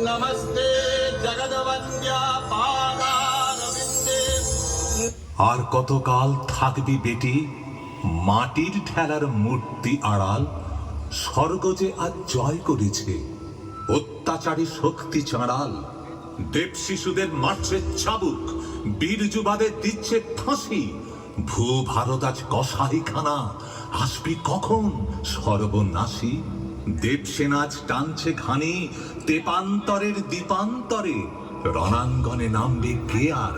নমস্তে জগদবন্দ্যা পাদারবিন্দে। আর কতকাল থাকবি বেটি মাটির ঠেলার মূর্তি আড়াল? স্বর্গ যে আজ জয় করেছে অত্যাচারী শক্তি চাঁড়াল। দেব শিশুদের মারছে চাবুক, বীর যুবাদের দিচ্ছে ফাঁসি। ভূ ভারত আজ কসাইখানা, আসবি কখন সর্বনাশী? দেবসেনা আজ টানছে ঘানি তেপান্তরের দ্বীপান্তরে। রণাঙ্গনে নামবে কে আর,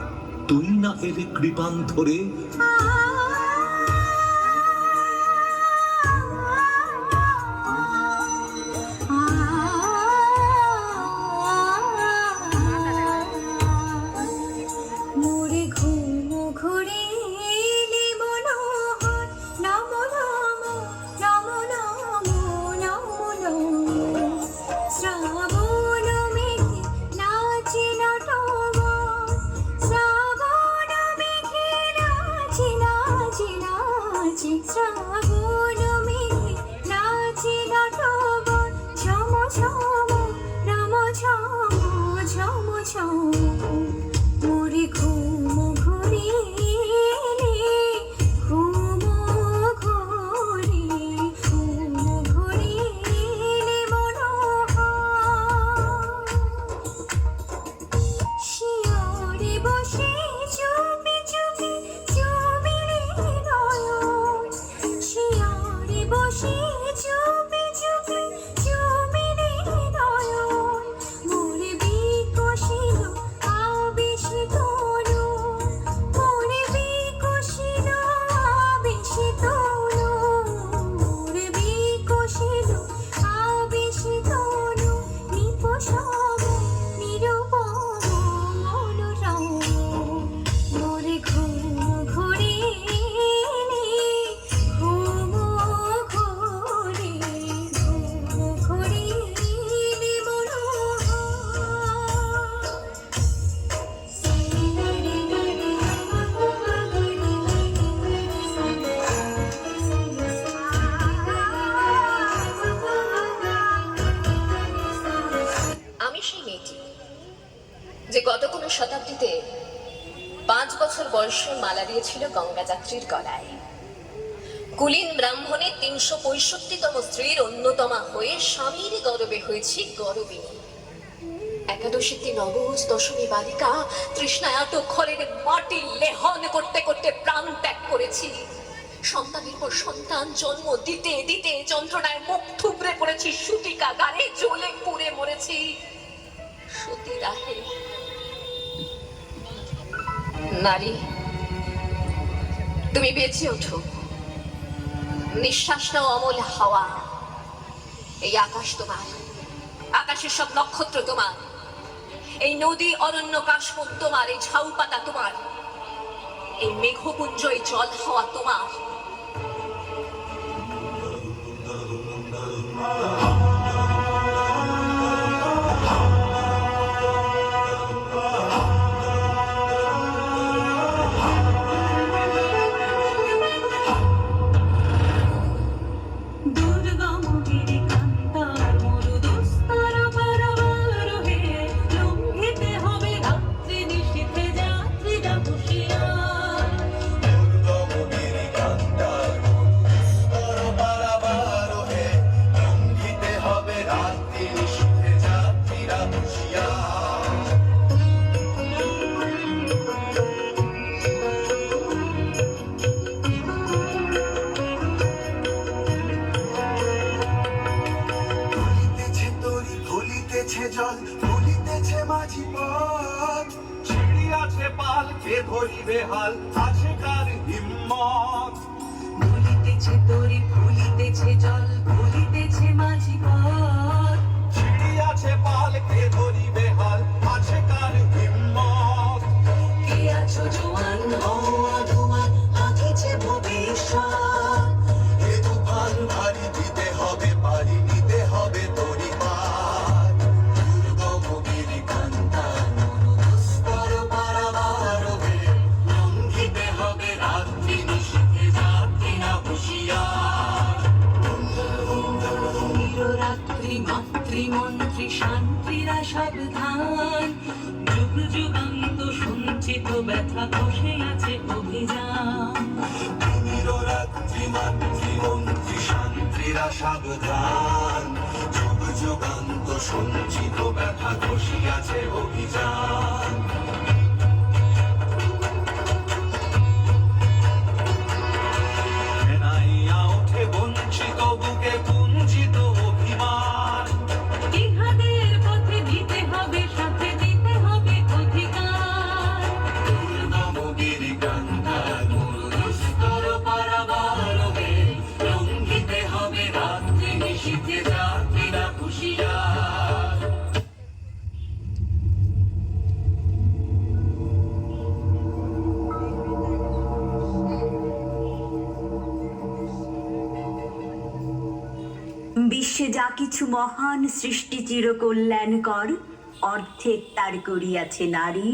তুই না এলে কৃপান ধরে? যে গত কোন শতাব্দীতে 5 বছর বয়সে মালা দিয়েছিল গঙ্গা যাত্রীর গলায়। কুলীন ব্রাহ্মণের 365তম স্ত্রীর অন্যতমা হয়ে স্বামীর গর্বে হয়েছি গর্বিনী। একাদশীতে নবজ দশমী বালিকা তৃষ্ণায় আটক-ঘরের মাটি লেহন করতে করতে প্রাণ ত্যাগ করেছি। সন্তানের পর সন্তান জন্ম দিতে দিতে যন্ত্রণায় মুখ থুবড়ে পড়েছি, সুতিকা গায়ে জ্বলে পুড়ে মরেছি। সতী রাহে নারী, তুমি বেঁচে ওঠো, নিঃশ্বাস নাও অমল হাওয়া। এই আকাশ তোমার, আকাশের সব নক্ষত্র তোমার, এই নদী অরণ্য কাশবন তোমার, এই ঝাউ পাতা তোমার, এই মেঘপুঞ্জ এই জল হাওয়া তোমার। জল ভুলিতেছে মাঝি পথ, ছিড়িয়াছে পাল, কে ধরিবে হাল, আছে কার হিম্মত? ভুলিতেছে তরি, ভুলিতেছে জল, ভুলিতেছে মাঝি পথ, ছিড়িয়াছে পাল, কে ধরিবে হাল, আছে কার হিম্মত? কে আছো জোয়ান হও আধুয়ান, আঁকিছে ভবিষ্যৎ। এ তুফান ভারী, দিতে হবে পারি, নিতে হবে তরি পার। লঙ্ঘিতে হবে রাত্রি নিষিদ্ধে, যাত্রী না হুঁশিয়ার। শান্তিরা সাবধান, যুগ যুগান্ত সঞ্চিত ব্যথা বসে আছে অভিযান। রাত্রি মাতৃমন্ত্রী শান্তিরা সাবধান, যুগ যুগান্ত সঞ্চিত ব্যথা বসিয়াছে অভিযান। সেনাইয়া ওঠে বঞ্চিত বুকে পুঞ্জিত অভিমান, ইহাদের পথে দিতে হবে, সাথে দিতে হবে অধিকার। দুর্গমগির কান্তার দুস্তর পারাবারবে, লঙ্ঘিতে হবে রাত্রি নিশীথে যাত্রীরা হুঁশিয়ার। বিশ্বে যা কিছু মহান সৃষ্টি চির কল্যাণকর, অর্ধেক তার করিয়াছে নারী,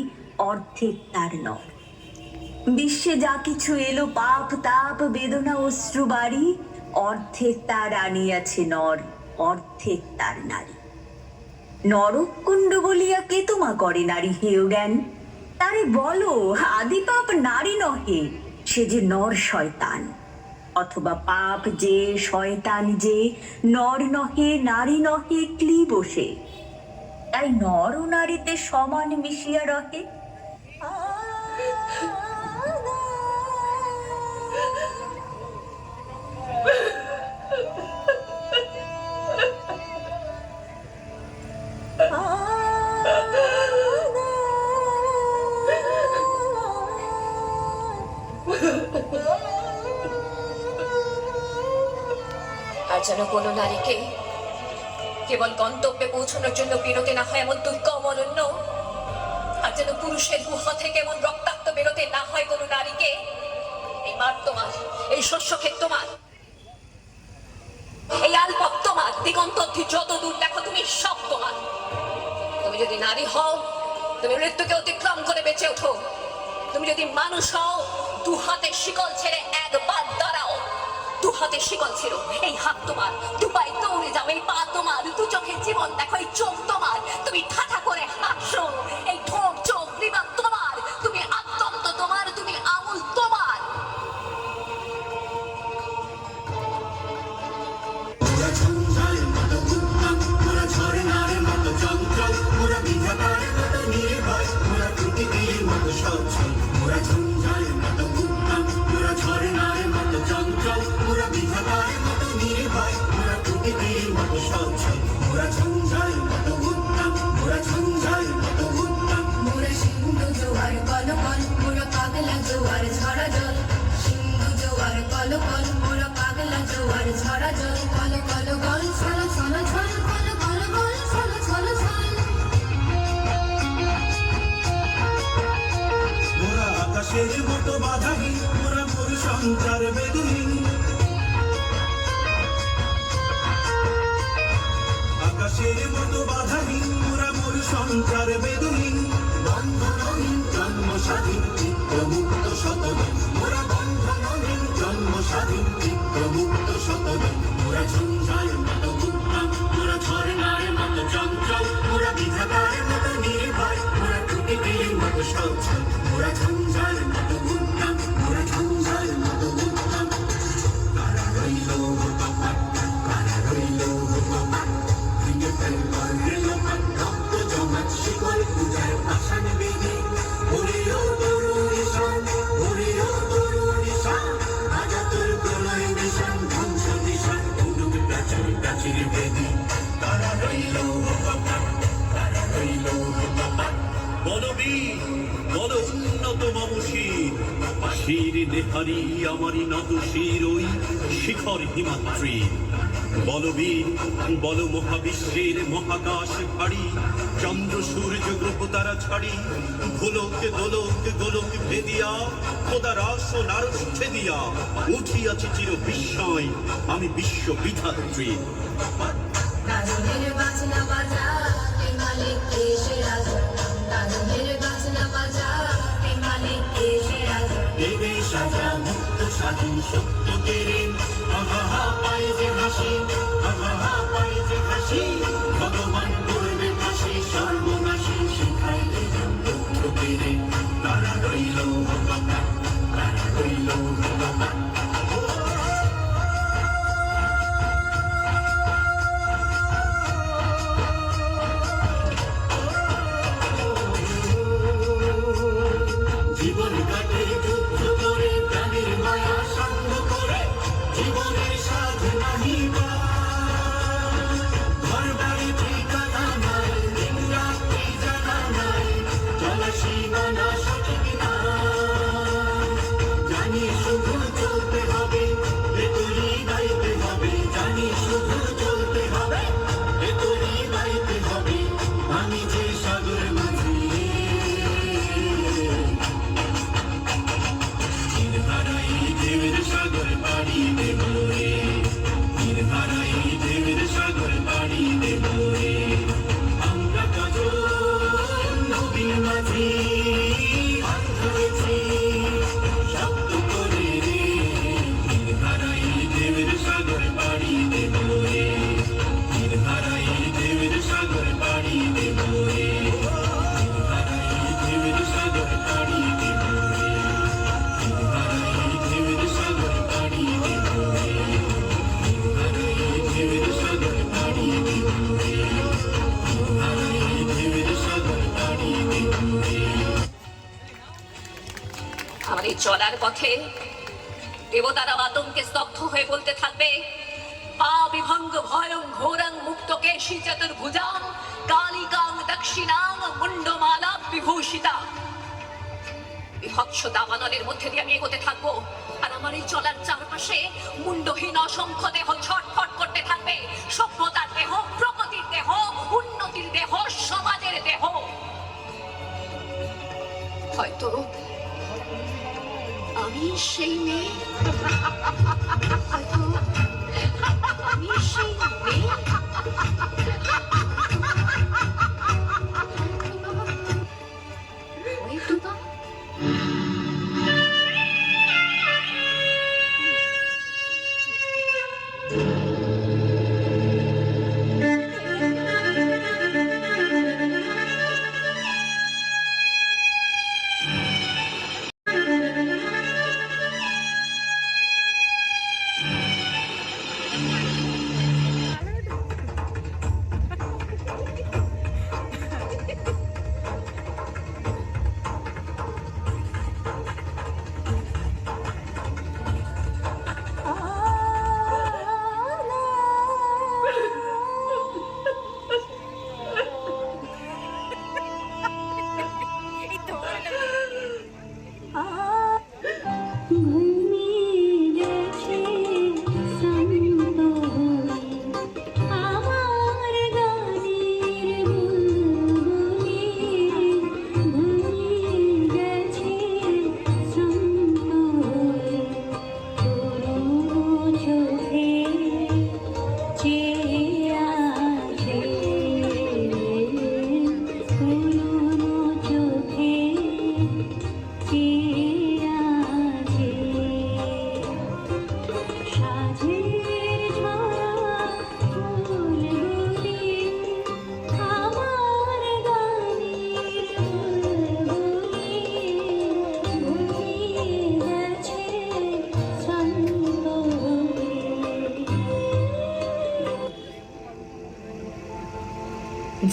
অর্ধেক তার নর। বিশ্বে যা কিছু এলো পাপ তাপ বেদনা অশ্রু বাড়ি, অর্ধেক তার আনিয়াছে নর, অর্ধেক তার নারী। নরকুণ্ড বলিয়া কে তোমা করে নারী হেয় জ্ঞান, তারে বলো আদি পাপ নারী নহে, সে যে নর শয়তান। অথবা পাপ যে শয়তান যে, নর নহে নারী নহে ক্লি বসে, তাই নর ও নারীতে সমান মিশিয়া রহে। আর যেন কোনো নারীকে কেবল গন্তব্যে পৌঁছানোর জন্য বেরোতে না হয় এমন দুর্গম অরণ্য, আর যেন পুরুষের গুহা থেকে এমন রক্তাক্ত বেরোতে না হয় কোনো নারীকে। এই মাঠ তোমার, এই শস্য ক্ষেত তোমার, এই আলপথ তোমার, দিগন্ত অবধি যত দূর দেখো তুমি সব তোমার। তুমি যদি নারী হও, তুমি মৃত্যুকে অতিক্রম করে বেঁচে ওঠো। তুমি যদি মানুষ হও, দু হাতে শিকল ছেড়ে একবার দাঁড়াও। দু হাতে শিকল ছিল, এই হাত তোমার। দু পায়ে দৌড়ে যাও, এই পা তোমার। দু চোখে জীবন দেখো, এই চোখ তোমার। তুমি ঠাঠা করে হাসো, এই ঠোঁট চোখ বিভাগ তোমার। তুমি আত্মন্ত তোমার, তুমি আমূল তোমার। মোরা ঝঞ্ঝার মতো উত্তম, মোরা ঝরনার মতো চঞ্চল, মোরা বিধাতার মতো নির্ভয়, মোরা প্রকৃতির মতো সচ্ছল। মোরা ঝঞ্ঝার মতো উত্তম, মোরা ঝরনার মতো চঞ্চল, মোরা বিধাতার মতো নির্ভয়, মোরা প্রকৃতির মতো সচ্ছল। মোরা ঝঞ্ঝার মতো উত্তম, মোরা ঝঞ্ঝার মতো উত্তম। মোরা সিন্ধু জোয়ার কলকল, মোরা পাগলা জোয়ার ঝরা জল। সিন্ধু জোয়ার কলকল, মোরা পাগলা জোয়ার ঝরা জল। কল কল গল ছল ছল ছল, কল কল গল ছল ছল ছল। মোরা আকাশের মতো বাধাহীন, মোরা মোর সঞ্চার বেদুহীন। আকাশের মতো বাধাহীন, মোরা মোর সঞ্চার বেদুহীন। বন্ধনহীন জন্ম স্বাধীন, চিত্ত মুক্ত শতদিন। মোরা বন্ধনহীন জন্ম স্বাধীন, চিত্ত মুক্ত শতদিন। মোরা ঝঞ্ঝার মতো উত্তম, মোরা ঝরনার মতো চঞ্চল, মোরা বিধাতার মতো নির্ভয়, মোরা প্রকৃতির মতো সচ্ছল। মোরা ঝঞ্ঝার মতো উত্তম, মোরা ঝঞ্ঝার মতো উত্তম। কারা রইল তোমার, কারা রইল তোমার, ভেঙে ফেলবার রেলপাত, রক্ত জমাট শিকল, পূজার পাষাণ বেদী। ওরেও তরুণ ঈশান, ওরেও তরুণ ঈশান, আজাতুর প্রলয় নিশান, ধ্বংস নিশান, উডুক প্রাচীর প্রাচীর বেদী। কারা রইল তোমার, কারা রইল তোমার। বলবীর বল উন্নত মমশির, শির নেহারি আমারি নত শির ওই শিখর হিমাত্রী। বলবীর বল মহাবিশ্বের মহাকাশ ভারী, চন্দ্র সূর্য গ্রহ তারা ছাড়ি। গোলক দোলক গোলক ভেদিয়া, খোদার আসন আরশ ছেদিয়া, উঠিয়াছি চির বিস্ময় আমি বিশ্ব বিধাত্রী। তাজনের বাজনা বাজা, এই মালিক এসে রাজা। তাজনের বাজনা বাজা, এই মালিক এসে রাজা। দেবে সাজা মুক্ত স্বাধীন সত্য কেড়ে, আহা পাই যে হাসি, আহা পাই যে হাসি। ভগবান করবে তীরে তারা রইল বাঁকা, তারা রইল বাঁকা। জীবন কাটে যুদ্ধ করে, প্রাণের মায়া সাঙ্গ করে, জীবনের সাধ নাহি বা। ঘর বাড়ি ঠিকানা নাই, দিন রাত্রি জানা নাই, চলা সীমানা সঠিক না। জানি শুধু চলতে হবে, ভেতরি গাইতে হবে, জানি শুধু চলতে হবে, ভেতরি গাইতে হবে। আমি যে সাগর মাঝি, হারাই ঢেউয়ের সাগর পাড়ি দেব রে, হারাই ঢেউয়ের সাগর পাড়ি দেব রে। আমরা কজন নবীন মাঝি বাধ্য হয়েছি শব্দ করে রে, হারাই ঢেউয়ের সাগর পাড়ি দেব রে, হারাই ঢেউয়ের সাগর পাড়ি দেব রে, হারাই ঢেউয়ের সাগর পাড়ি দেব রে, হারাই ঢেউয়ের সাগর পাড়ি দেব রে, হারাই ঢেউয়ের সাগর পাড়ি দেব রে, হারাই ঢেউয়ের সাগর পাড়ি দেব রে। আমার এই চলার পথে দেবতারা আতঙ্কে স্তব্ধ হয়ে বলতে থাকবে, পা বিভঙ্গ ভয়ং ঘোরং মুক্ত কেশী চতুর্ভুজাং কালিকাং দক্ষিণাং মুন্ডমালা বিভূষিতা। বিভৎস দাবানলের মধ্যে দিয়ে আমি এগোতে থাকবো, আর আমার এই চলার চারপাশে মুন্ডহীন অসংখ্য দেহ ছটফট করতে থাকবে। সভ্যতার দেহ, প্রগতির দেহ, উন্নতির দেহ, সমাজের দেহ। হয়তো আমি সেই মেয়ে, হয়তো আমি সেই মেয়ে। হয়তো বা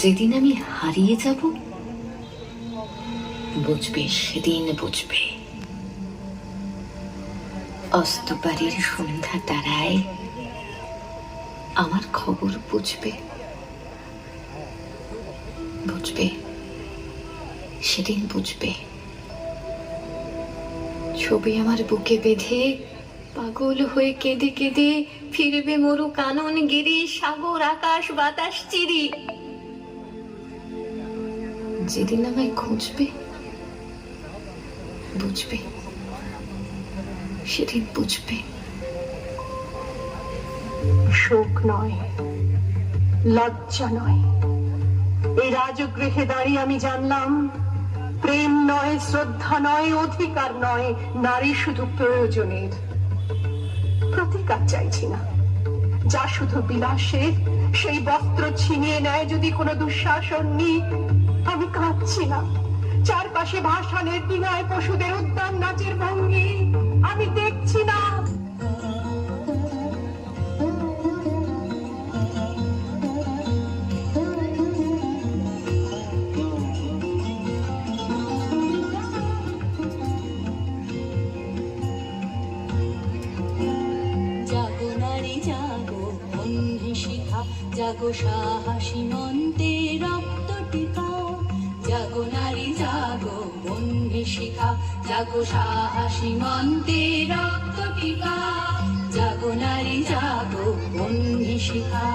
যেদিন আমি হারিয়ে যাব, বুঝবে সেদিন বুঝবে। অস্তপারের সন্ধ্যা তারায় আমার খবর বুঝবে, বুঝবে সেদিন বুঝবে। ছবি আমার বুকে বেঁধে পাগল হয়ে কেঁদে কেঁদে ফিরবে মরু কানন গিরি, সাগর আকাশ বাতাস চিরি। যেদিন আমায় খুঁজবে, বুঝবে সেদিন বুঝবে। শোক নয়, লজ্জা নয়, এই রাজগৃহে দাঁড়িয়ে আমি জানলাম প্রেম নয়, শ্রদ্ধা নয়, অধিকার নয়, নারী শুধু প্রয়োজনের। প্রতিকার চাইছি না, যা শুধু বিলাসের, সেই বস্ত্র ছিনিয়ে নেয় যদি কোনো দুঃশাসন নি। আমি কাঁদছি না, চারপাশে ভাসানের ডিঙায় পশুদের উদ্যান নাচের ভঙ্গি আমি দেখছি না। জাগো নারী জাগো বন্ধে শিখা, জাগো সাহসী মন্তে রক্ত টিকা। জাগো নারী জাগো বন্ধে শিখা, জাগো সাহসী মন্তে রক্ত টিকা। জাগো নারী জাগো বন্ধে শিখা।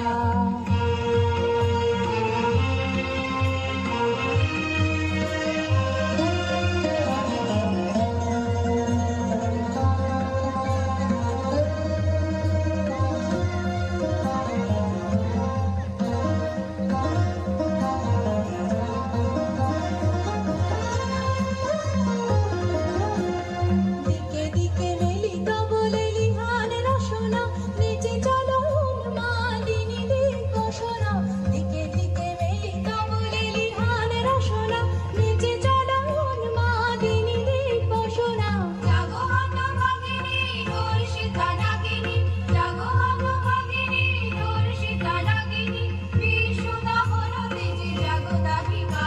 দিকে দিকে মেলি কবলে লিহান রসনা, নিচে চলো উন্মাদিনী দিগসনা। দিকে দিকে মেলি কবলে লিহান রসনা, নিচে চলো উন্মাদিনী দিগসনা। জাগো হতভাগিনী ধর্ষিতা ডাকিনী, জাগো হতভাগিনী ধর্ষিতা ডাকিনী। বিশ্বদাহন তেজে জাগো দাহিকা,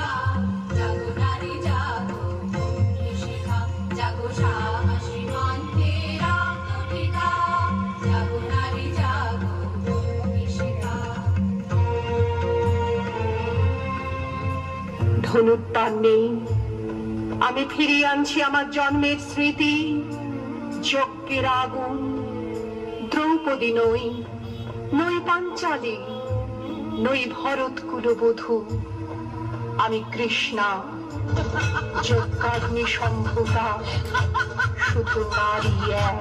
জাগো নারী জাগো বন্ধে শিখা, জাগো সাহসী মন্তে রক্ত টিকা। জাগো নারী জাগো বন্ধে শিখা। ধনুর টান নেই, আমি ফিরিয়ে আনছি আমার জন্মের স্মৃতি। যজ্ঞের আগুন, দ্রৌপদী নই, নই পাঞ্চালী, নই ভরত কুলবধূ, আমি কৃষ্ণা, যজ্ঞাগ্নি সম্ভূতা, শুধু নারী এক।